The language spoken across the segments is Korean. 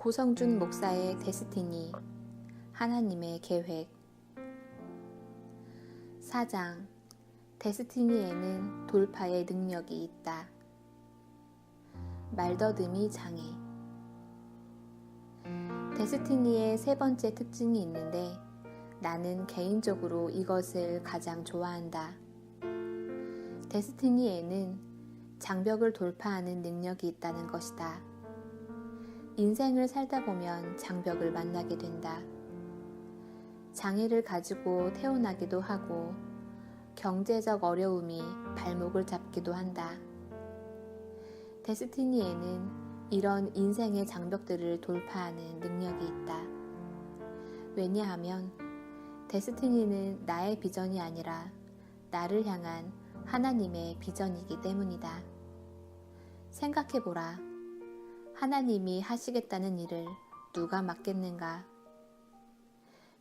고성준 목사의 데스티니, 하나님의 계획. 4장, 데스티니에는 돌파의 능력이 있다. 말더듬이 장애. 데스티니의 세 번째 특징이 있는데 나는 개인적으로 이것을 가장 좋아한다. 데스티니에는 장벽을 돌파하는 능력이 있다는 것이다. 인생을 살다 보면 장벽을 만나게 된다. 장애를 가지고 태어나기도 하고 경제적 어려움이 발목을 잡기도 한다. 데스티니에는 이런 인생의 장벽들을 돌파하는 능력이 있다. 왜냐하면 데스티니는 나의 비전이 아니라 나를 향한 하나님의 비전이기 때문이다. 생각해보라. 하나님이 하시겠다는 일을 누가 막겠는가?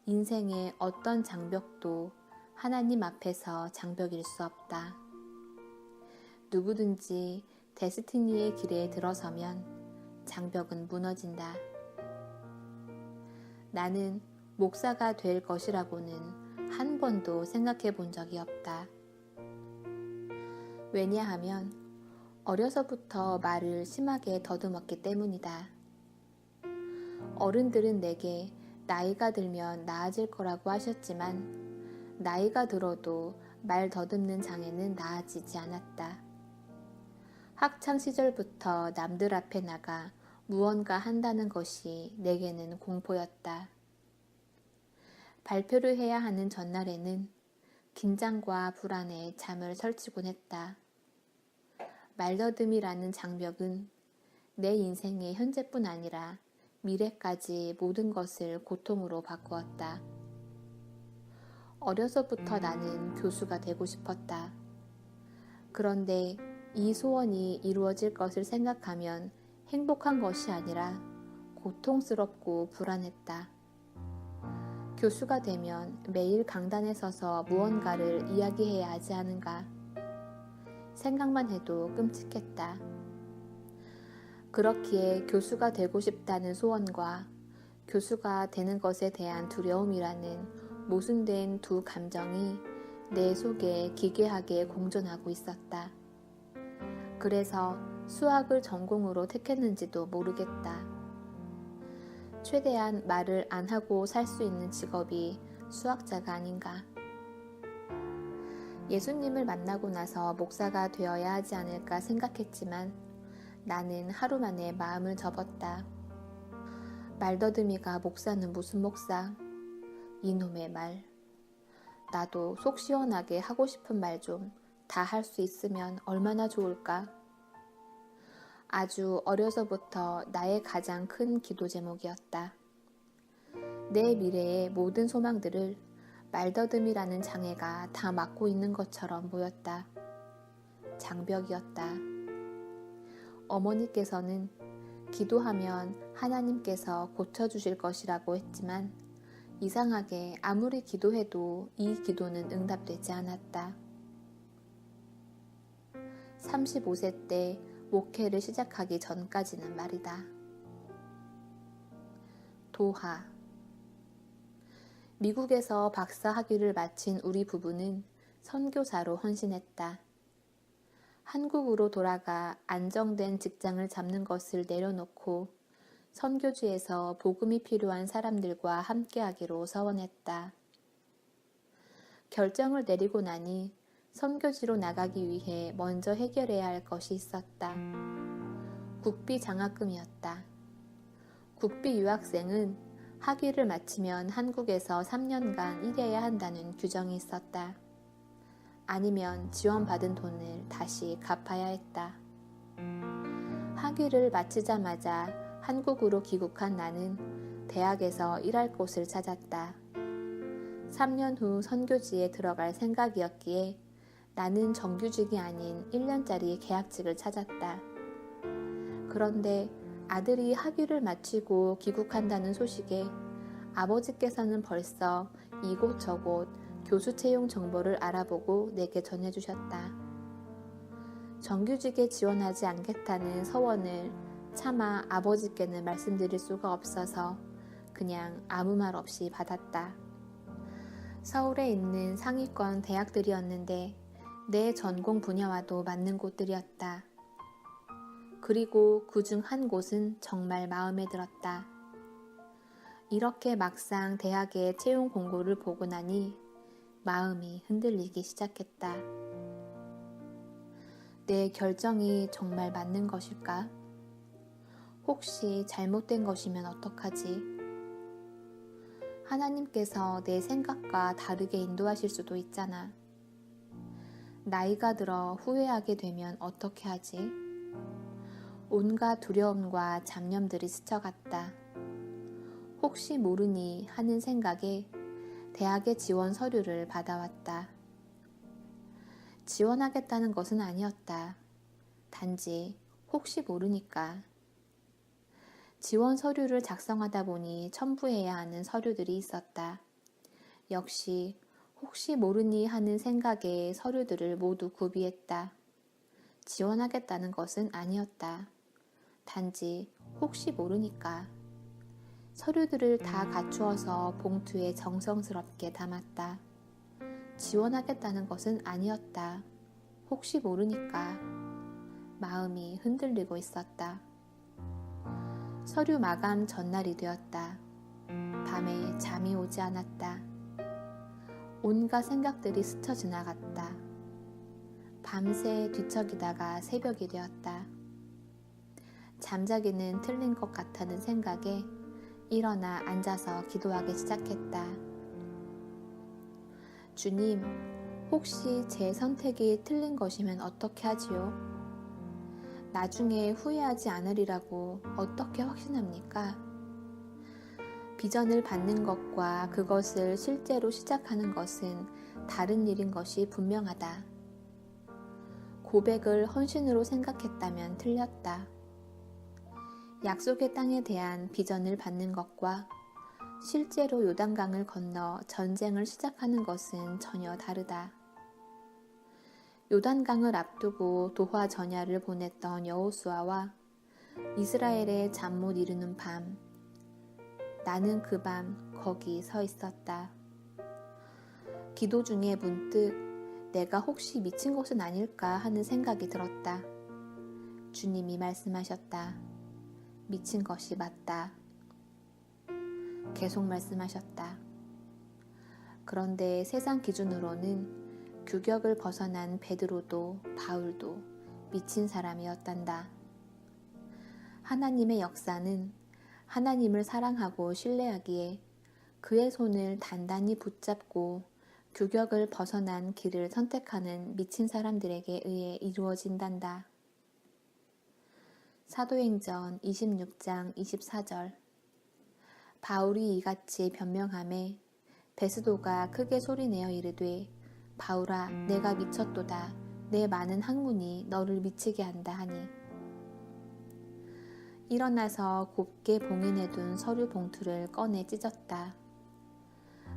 인생의 어떤 장벽도 하나님 앞에서 장벽일 수 없다. 누구든지 데스티니의 길에 들어서면 장벽은 무너진다. 나는 목사가 될 것이라고는 한 번도 생각해 본 적이 없다. 왜냐하면 어려서부터 말을 심하게 더듬었기 때문이다. 어른들은 내게 나이가 들면 나아질 거라고 하셨지만 나이가 들어도 말 더듬는 장애는 나아지지 않았다. 학창시절부터 남들 앞에 나가 무언가 한다는 것이 내게는 공포였다. 발표를 해야 하는 전날에는 긴장과 불안에 잠을 설치곤 했다. 말더듬이라는 장벽은 내 인생의 현재뿐 아니라 미래까지 모든 것을 고통으로 바꾸었다. 어려서부터 나는 교수가 되고 싶었다. 그런데 이 소원이 이루어질 것을 생각하면 행복한 것이 아니라 고통스럽고 불안했다. 교수가 되면 매일 강단에 서서 무언가를 이야기해야 하지 않은가? 생각만 해도 끔찍했다. 그렇기에 교수가 되고 싶다는 소원과 교수가 되는 것에 대한 두려움이라는 모순된 두 감정이 내 속에 기괴하게 공존하고 있었다. 그래서 수학을 전공으로 택했는지도 모르겠다. 최대한 말을 안 하고 살 수 있는 직업이 수학자가 아닌가. 예수님을 만나고 나서 목사가 되어야 하지 않을까 생각했지만 나는 하루 만에 마음을 접었다. 말더듬이가 목사는 무슨 목사? 이놈의 말. 나도 속 시원하게 하고 싶은 말 좀 다 할 수 있으면 얼마나 좋을까? 아주 어려서부터 나의 가장 큰 기도 제목이었다. 내 미래의 모든 소망들을 말더듬이라는 장애가 다 막고 있는 것처럼 보였다. 장벽이었다. 어머니께서는 기도하면 하나님께서 고쳐주실 것이라고 했지만 이상하게 아무리 기도해도 이 기도는 응답되지 않았다. 35세 때 목회를 시작하기 전까지는 말이다. 도하. 미국에서 박사 학위를 마친 우리 부부는 선교사로 헌신했다. 한국으로 돌아가 안정된 직장을 잡는 것을 내려놓고 선교지에서 복음이 필요한 사람들과 함께하기로 서원했다. 결정을 내리고 나니 선교지로 나가기 위해 먼저 해결해야 할 것이 있었다. 국비 장학금이었다. 국비 유학생은 학위를 마치면 한국에서 3년간 일해야 한다는 규정이 있었다. 아니면 지원받은 돈을 다시 갚아야 했다. 학위를 마치자마자 한국으로 귀국한 나는 대학에서 일할 곳을 찾았다. 3년 후 선교지에 들어갈 생각이었기에 나는 정규직이 아닌 1년짜리 계약직을 찾았다. 그런데 아들이 학위를 마치고 귀국한다는 소식에 아버지께서는 벌써 이곳저곳 교수 채용 정보를 알아보고 내게 전해주셨다. 정규직에 지원하지 않겠다는 서원을 차마 아버지께는 말씀드릴 수가 없어서 그냥 아무 말 없이 받았다. 서울에 있는 상위권 대학들이었는데 내 전공 분야와도 맞는 곳들이었다. 그리고 그중 한 곳은 정말 마음에 들었다. 이렇게 막상 대학의 채용 공고를 보고 나니 마음이 흔들리기 시작했다. 내 결정이 정말 맞는 것일까? 혹시 잘못된 것이면 어떡하지? 하나님께서 내 생각과 다르게 인도하실 수도 있잖아. 나이가 들어 후회하게 되면 어떻게 하지? 온갖 두려움과 잡념들이 스쳐갔다. 혹시 모르니 하는 생각에 대학의 지원 서류를 받아왔다. 지원하겠다는 것은 아니었다. 단지 혹시 모르니까. 지원 서류를 작성하다 보니 첨부해야 하는 서류들이 있었다. 역시 혹시 모르니 하는 생각에 서류들을 모두 구비했다. 지원하겠다는 것은 아니었다. 단지 혹시 모르니까. 서류들을 다 갖추어서 봉투에 정성스럽게 담았다. 지원하겠다는 것은 아니었다. 혹시 모르니까. 마음이 흔들리고 있었다. 서류 마감 전날이 되었다. 밤에 잠이 오지 않았다. 온갖 생각들이 스쳐 지나갔다. 밤새 뒤척이다가 새벽이 되었다. 잠자기는 틀린 것 같다는 생각에 일어나 앉아서 기도하기 시작했다. 주님, 혹시 제 선택이 틀린 것이면 어떻게 하지요? 나중에 후회하지 않으리라고 어떻게 확신합니까? 비전을 받는 것과 그것을 실제로 시작하는 것은 다른 일인 것이 분명하다. 고백을 헌신으로 생각했다면 틀렸다. 약속의 땅에 대한 비전을 받는 것과 실제로 요단강을 건너 전쟁을 시작하는 것은 전혀 다르다. 요단강을 앞두고 도화 전야를 보냈던 여호수아와 이스라엘의 잠 못 이루는 밤, 나는 그 밤 거기 서 있었다. 기도 중에 문득 내가 혹시 미친 것은 아닐까 하는 생각이 들었다. 주님이 말씀하셨다. 미친 것이 맞다. 계속 말씀하셨다. 그런데 세상 기준으로는 규격을 벗어난 베드로도 바울도 미친 사람이었단다. 하나님의 역사는 하나님을 사랑하고 신뢰하기에 그의 손을 단단히 붙잡고 규격을 벗어난 길을 선택하는 미친 사람들에게 의해 이루어진단다. 사도행전 26장 24절. 바울이 이같이 변명하매 베스도가 크게 소리내어 이르되 바울아 내가 미쳤도다. 내 많은 학문이 너를 미치게 한다 하니. 일어나서 곱게 봉인해둔 서류 봉투를 꺼내 찢었다.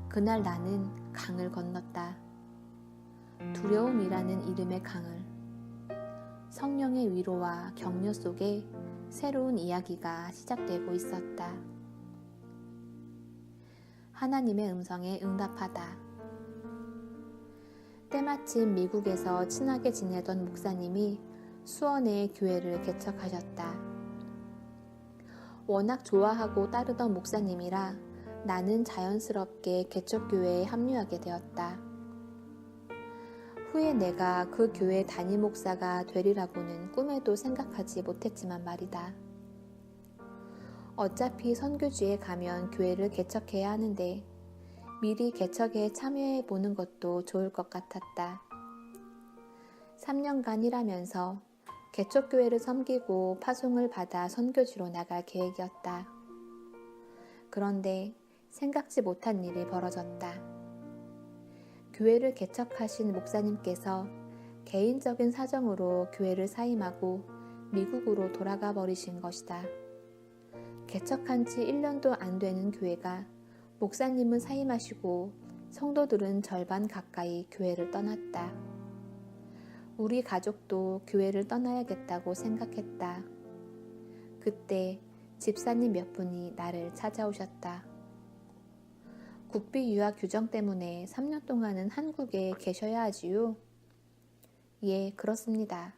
그날 나는 강을 건넜다. 두려움이라는 이름의 강을. 성령의 위로와 격려 속에 새로운 이야기가 시작되고 있었다. 하나님의 음성에 응답하다. 때마침 미국에서 친하게 지내던 목사님이 수원에 교회를 개척하셨다. 워낙 좋아하고 따르던 목사님이라 나는 자연스럽게 개척교회에 합류하게 되었다. 후에 내가 그 교회 담임 목사가 되리라고는 꿈에도 생각하지 못했지만 말이다. 어차피 선교지에 가면 교회를 개척해야 하는데 미리 개척에 참여해보는 것도 좋을 것 같았다. 3년간 일하면서 개척교회를 섬기고 파송을 받아 선교지로 나갈 계획이었다. 그런데 생각지 못한 일이 벌어졌다. 교회를 개척하신 목사님께서 개인적인 사정으로 교회를 사임하고 미국으로 돌아가 버리신 것이다. 개척한 지 1년도 안 되는 교회가 목사님은 사임하시고 성도들은 절반 가까이 교회를 떠났다. 우리 가족도 교회를 떠나야겠다고 생각했다. 그때 집사님 몇 분이 나를 찾아오셨다. 국비 유학 규정 때문에 3년 동안은 한국에 계셔야 하지요? 예, 그렇습니다.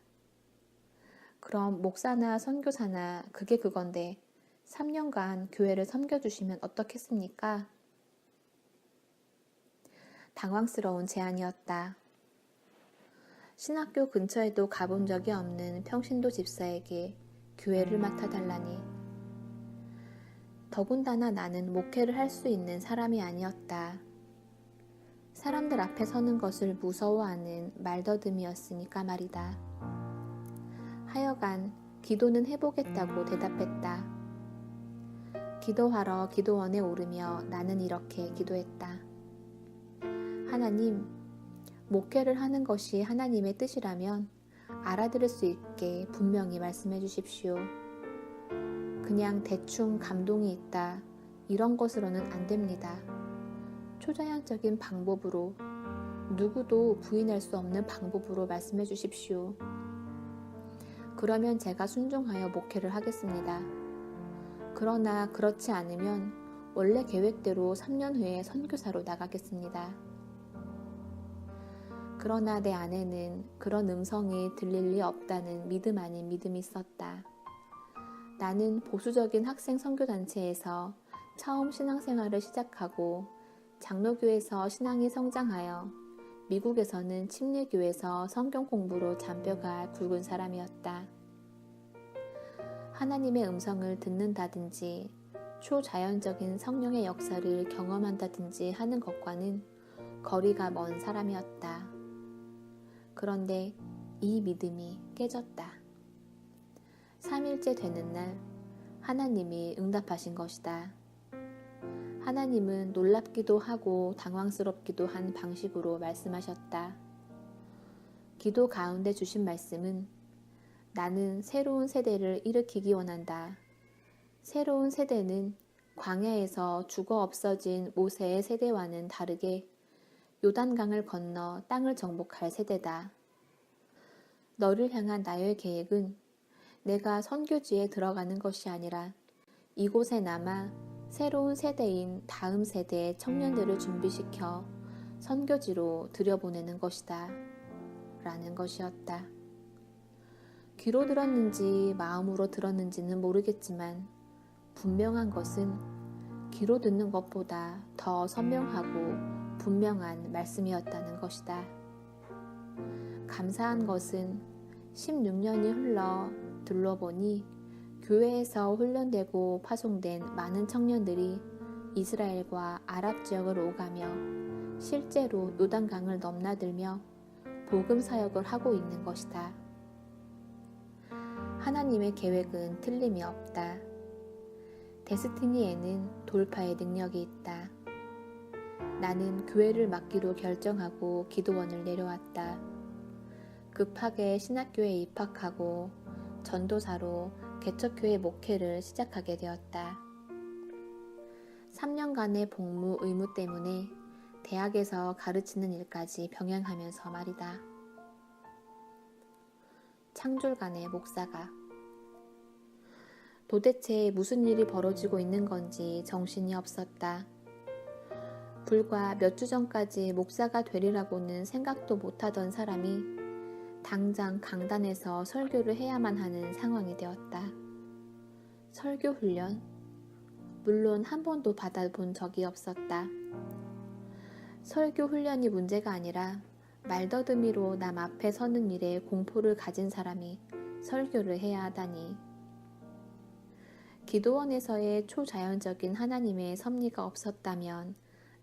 그럼 목사나 선교사나 그게 그건데 3년간 교회를 섬겨주시면 어떻겠습니까? 당황스러운 제안이었다. 신학교 근처에도 가본 적이 없는 평신도 집사에게 교회를 맡아달라니. 더군다나 나는 목회를 할 수 있는 사람이 아니었다. 사람들 앞에 서는 것을 무서워하는 말더듬이었으니까 말이다. 하여간 기도는 해보겠다고 대답했다. 기도하러 기도원에 오르며 나는 이렇게 기도했다. 하나님, 목회를 하는 것이 하나님의 뜻이라면 알아들을 수 있게 분명히 말씀해 주십시오. 그냥 대충 감동이 있다, 이런 것으로는 안 됩니다. 초자연적인 방법으로, 누구도 부인할 수 없는 방법으로 말씀해 주십시오. 그러면 제가 순종하여 목회를 하겠습니다. 그러나 그렇지 않으면 원래 계획대로 3년 후에 선교사로 나가겠습니다. 그러나 내 안에는 그런 음성이 들릴 리 없다는 믿음 아닌 믿음이 있었다. 나는 보수적인 학생 선교단체에서 처음 신앙생활을 시작하고 장로교에서 신앙이 성장하여 미국에서는 침례교에서 성경 공부로 잔뼈가 굵은 사람이었다. 하나님의 음성을 듣는다든지 초자연적인 성령의 역사를 경험한다든지 하는 것과는 거리가 먼 사람이었다. 그런데 이 믿음이 깨졌다. 3일째 되는 날 하나님이 응답하신 것이다. 하나님은 놀랍기도 하고 당황스럽기도 한 방식으로 말씀하셨다. 기도 가운데 주신 말씀은 나는 새로운 세대를 일으키기 원한다. 새로운 세대는 광야에서 죽어 없어진 모세의 세대와는 다르게 요단강을 건너 땅을 정복할 세대다. 너를 향한 나의 계획은 내가 선교지에 들어가는 것이 아니라 이곳에 남아 새로운 세대인 다음 세대의 청년들을 준비시켜 선교지로 들여보내는 것이다. 라는 것이었다. 귀로 들었는지 마음으로 들었는지는 모르겠지만 분명한 것은 귀로 듣는 것보다 더 선명하고 분명한 말씀이었다는 것이다. 감사한 것은 16년이 흘러 둘러보니 교회에서 훈련되고 파송된 많은 청년들이 이스라엘과 아랍 지역을 오가며 실제로 요단강을 넘나들며 복음 사역을 하고 있는 것이다. 하나님의 계획은 틀림이 없다. 데스티니에는 돌파의 능력이 있다. 나는 교회를 맡기로 결정하고 기도원을 내려왔다. 급하게 신학교에 입학하고 전도사로 개척교회 목회를 시작하게 되었다. 3년간의 복무 의무 때문에 대학에서 가르치는 일까지 병행하면서 말이다. 창졸간의 목사가 도대체 무슨 일이 벌어지고 있는 건지 정신이 없었다. 불과 몇 주 전까지 목사가 되리라고는 생각도 못하던 사람이 당장 강단에서 설교를 해야만 하는 상황이 되었다. 설교 훈련? 물론 한 번도 받아본 적이 없었다. 설교 훈련이 문제가 아니라 말더듬이로 남 앞에 서는 일에 공포를 가진 사람이 설교를 해야 하다니. 기도원에서의 초자연적인 하나님의 섭리가 없었다면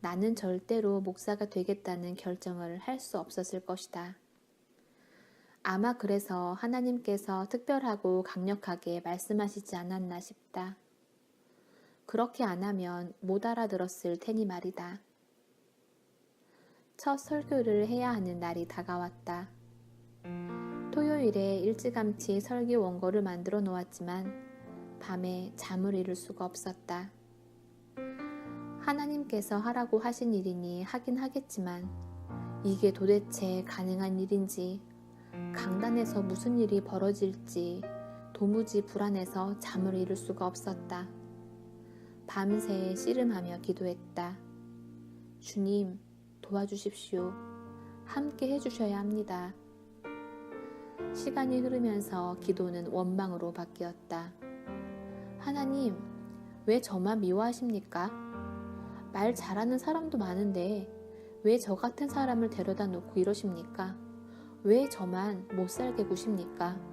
나는 절대로 목사가 되겠다는 결정을 할 수 없었을 것이다. 아마 그래서 하나님께서 특별하고 강력하게 말씀하시지 않았나 싶다. 그렇게 안 하면 못 알아들었을 테니 말이다. 첫 설교를 해야 하는 날이 다가왔다. 토요일에 일찌감치 설교 원고를 만들어 놓았지만 밤에 잠을 이룰 수가 없었다. 하나님께서 하라고 하신 일이니 하긴 하겠지만 이게 도대체 가능한 일인지, 강단에서 무슨 일이 벌어질지 도무지 불안해서 잠을 이룰 수가 없었다. 밤새 씨름하며 기도했다. 주님, 도와주십시오. 함께 해주셔야 합니다. 시간이 흐르면서 기도는 원망으로 바뀌었다. 하나님, 왜 저만 미워하십니까? 말 잘하는 사람도 많은데 왜 저 같은 사람을 데려다 놓고 이러십니까? 왜 저만 못 살게 구십니까?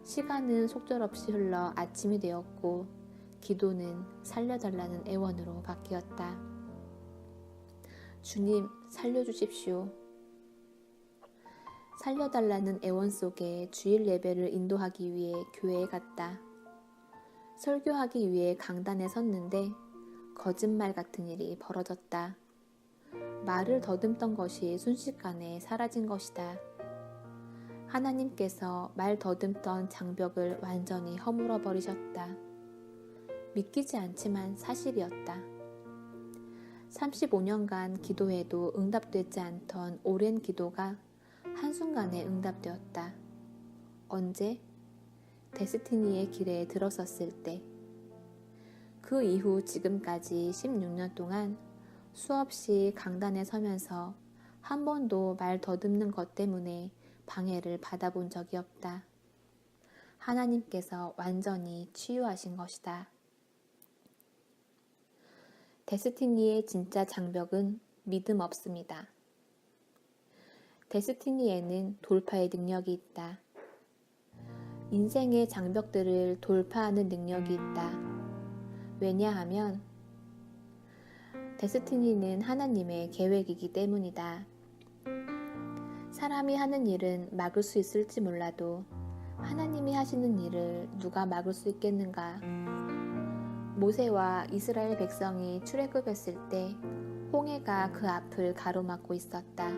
시간은 속절없이 흘러 아침이 되었고 기도는 살려달라는 애원으로 바뀌었다. 주님, 살려주십시오. 살려달라는 애원 속에 주일 예배를 인도하기 위해 교회에 갔다. 설교하기 위해 강단에 섰는데 거짓말 같은 일이 벌어졌다. 말을 더듬던 것이 순식간에 사라진 것이다. 하나님께서 말 더듬던 장벽을 완전히 허물어 버리셨다. 믿기지 않지만 사실이었다. 35년간 기도해도 응답되지 않던 오랜 기도가 한순간에 응답되었다. 언제? 데스티니의 길에 들어섰을 때. 그 이후 지금까지 16년 동안 수없이 강단에 서면서 한 번도 말 더듬는 것 때문에 방해를 받아본 적이 없다. 하나님께서 완전히 치유하신 것이다. 데스티니의 진짜 장벽은 믿음 없습니다. 데스티니에는 돌파의 능력이 있다. 인생의 장벽들을 돌파하는 능력이 있다. 왜냐하면 데스티니는 하나님의 계획이기 때문이다. 사람이 하는 일은 막을 수 있을지 몰라도 하나님이 하시는 일을 누가 막을 수 있겠는가? 모세와 이스라엘 백성이 출애굽했을 때 홍해가 그 앞을 가로막고 있었다.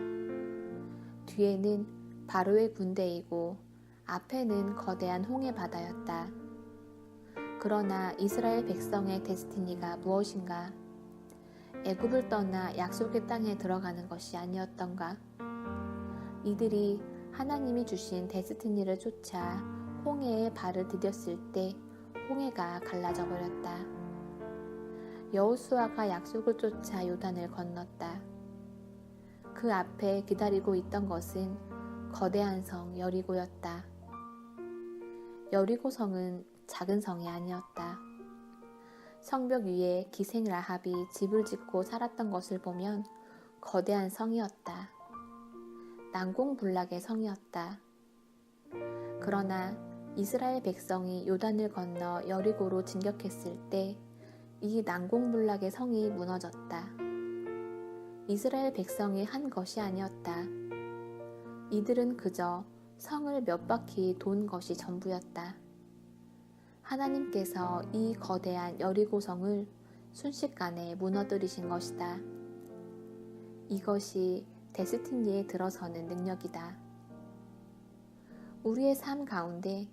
뒤에는 바로의 군대이고 앞에는 거대한 홍해 바다였다. 그러나 이스라엘 백성의 데스티니가 무엇인가? 애굽을 떠나 약속의 땅에 들어가는 것이 아니었던가? 이들이 하나님이 주신 데스티니를 쫓아 홍해에 발을 디뎠을 때 홍해가 갈라져 버렸다. 여호수아가 약속을 쫓아 요단을 건넜다. 그 앞에 기다리고 있던 것은 거대한 성 여리고였다. 여리고성은 작은 성이 아니었다. 성벽 위에 기생 라합이 집을 짓고 살았던 것을 보면 거대한 성이었다. 난공불락의 성이었다. 그러나 이스라엘 백성이 요단을 건너 여리고로 진격했을 때 이 난공불락의 성이 무너졌다. 이스라엘 백성이 한 것이 아니었다. 이들은 그저 성을 몇 바퀴 돈 것이 전부였다. 하나님께서 이 거대한 여리고성을 순식간에 무너뜨리신 것이다. 이것이 데스티니에 들어서는 능력이다. 우리의 삶 가운데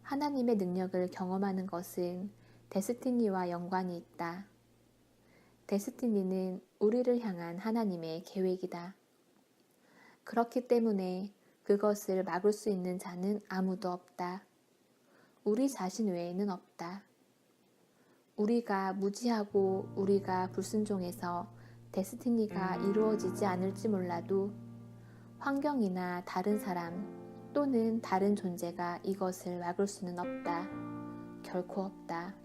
하나님의 능력을 경험하는 것은 데스티니와 연관이 있다. 데스티니는 우리를 향한 하나님의 계획이다. 그렇기 때문에 그것을 막을 수 있는 자는 아무도 없다. 우리 자신 외에는 없다. 우리가 무지하고 우리가 불순종해서 데스티니가 이루어지지 않을지 몰라도 환경이나 다른 사람 또는 다른 존재가 이것을 막을 수는 없다. 결코 없다.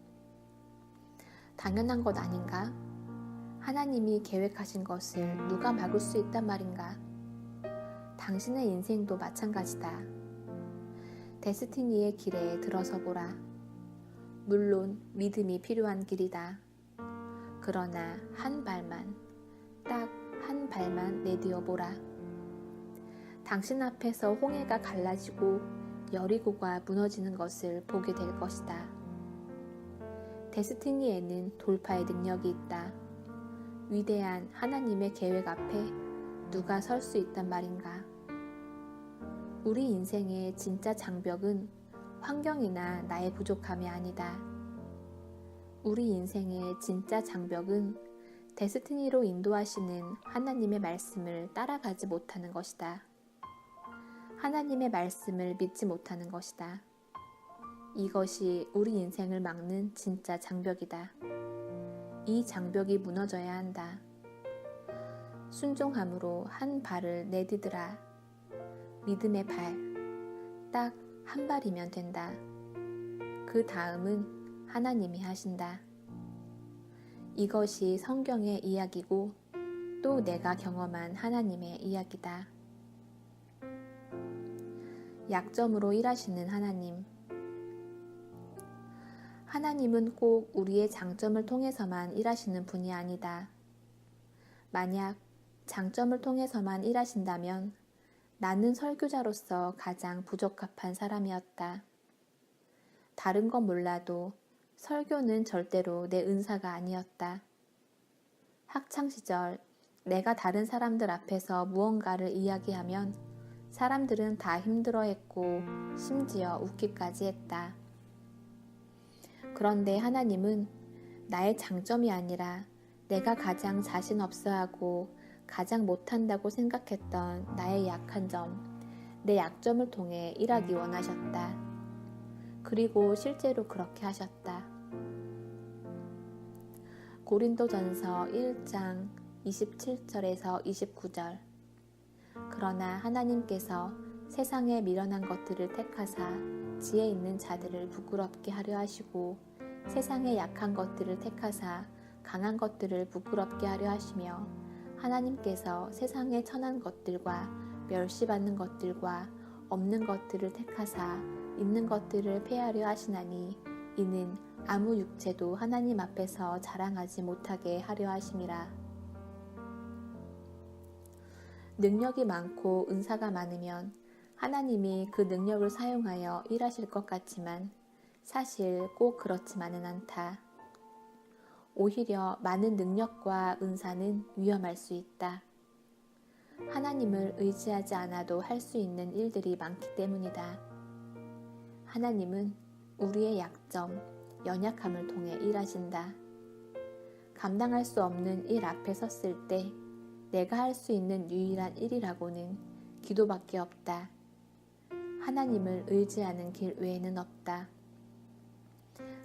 당연한 것 아닌가? 하나님이 계획하신 것을 누가 막을 수 있단 말인가? 당신의 인생도 마찬가지다. 데스티니의 길에 들어서 보라. 물론 믿음이 필요한 길이다. 그러나 한 발만, 딱 한 발만 내디어 보라. 당신 앞에서 홍해가 갈라지고 여리고가 무너지는 것을 보게 될 것이다. 데스티니에는 돌파의 능력이 있다. 위대한 하나님의 계획 앞에 누가 설 수 있단 말인가? 우리 인생의 진짜 장벽은 환경이나 나의 부족함이 아니다. 우리 인생의 진짜 장벽은 데스티니로 인도하시는 하나님의 말씀을 따라가지 못하는 것이다. 하나님의 말씀을 믿지 못하는 것이다. 이것이 우리 인생을 막는 진짜 장벽이다. 이 장벽이 무너져야 한다. 순종함으로 한 발을 내디드라. 믿음의 발, 딱 한 발이면 된다. 그 다음은 하나님이 하신다. 이것이 성경의 이야기고 또 내가 경험한 하나님의 이야기다. 약점으로 일하시는 하나님. 하나님은 꼭 우리의 장점을 통해서만 일하시는 분이 아니다. 만약 장점을 통해서만 일하신다면 나는 설교자로서 가장 부적합한 사람이었다. 다른 건 몰라도 설교는 절대로 내 은사가 아니었다. 학창시절 내가 다른 사람들 앞에서 무언가를 이야기하면 사람들은 다 힘들어했고 심지어 웃기까지 했다. 그런데 하나님은 나의 장점이 아니라 내가 가장 자신 없어하고 가장 못한다고 생각했던 나의 약한 점, 내 약점을 통해 일하기 원하셨다. 그리고 실제로 그렇게 하셨다. 고린도전서 1장 27절에서 29절. 그러나 하나님께서 세상에 미련한 것들을 택하사 지혜 있는 자들을 부끄럽게 하려 하시고 세상에 약한 것들을 택하사 강한 것들을 부끄럽게 하려 하시며 하나님께서 세상에 천한 것들과 멸시받는 것들과 없는 것들을 택하사 있는 것들을 폐하려 하시나니 이는 아무 육체도 하나님 앞에서 자랑하지 못하게 하려 하심이라. 능력이 많고 은사가 많으면 하나님이 그 능력을 사용하여 일하실 것 같지만 사실 꼭 그렇지만은 않다. 오히려 많은 능력과 은사는 위험할 수 있다. 하나님을 의지하지 않아도 할 수 있는 일들이 많기 때문이다. 하나님은 우리의 약점, 연약함을 통해 일하신다. 감당할 수 없는 일 앞에 섰을 때 내가 할 수 있는 유일한 일이라고는 기도밖에 없다. 하나님을 의지하는 길 외에는 없다.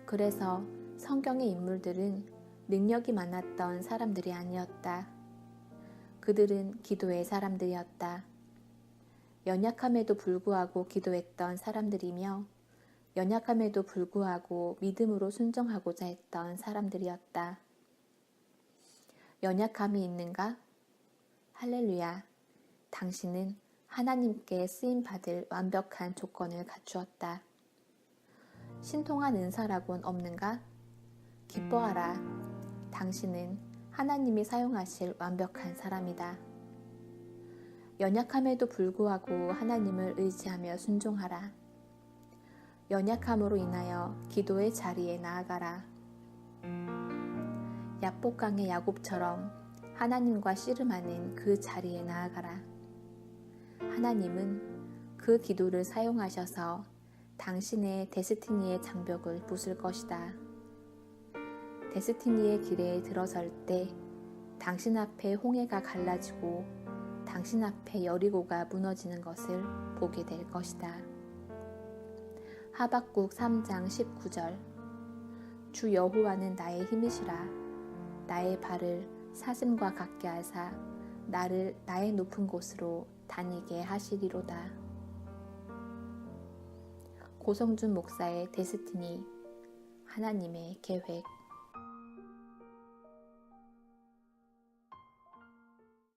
그래서 성경의 인물들은 능력이 많았던 사람들이 아니었다. 그들은 기도의 사람들이었다. 연약함에도 불구하고 기도했던 사람들이며 연약함에도 불구하고 믿음으로 순종하고자 했던 사람들이었다. 연약함이 있는가? 할렐루야. 당신은 하나님께 쓰임받을 완벽한 조건을 갖추었다. 신통한 은사라곤 없는가? 기뻐하라. 당신은 하나님이 사용하실 완벽한 사람이다. 연약함에도 불구하고 하나님을 의지하며 순종하라. 연약함으로 인하여 기도의 자리에 나아가라. 야복강의 야곱처럼 하나님과 씨름하는 그 자리에 나아가라. 하나님은 그 기도를 사용하셔서 당신의 데스티니의 장벽을 부술 것이다. 데스티니의 길에 들어설 때 당신 앞에 홍해가 갈라지고 당신 앞에 여리고가 무너지는 것을 보게 될 것이다. 하박국 3장 19절. 주 여호와는 나의 힘이시라. 나의 발을 사슴과 같게 하사 나를 나의 높은 곳으로 다니게 하시리로다. 고성준 목사의 데스티니, 하나님의 계획.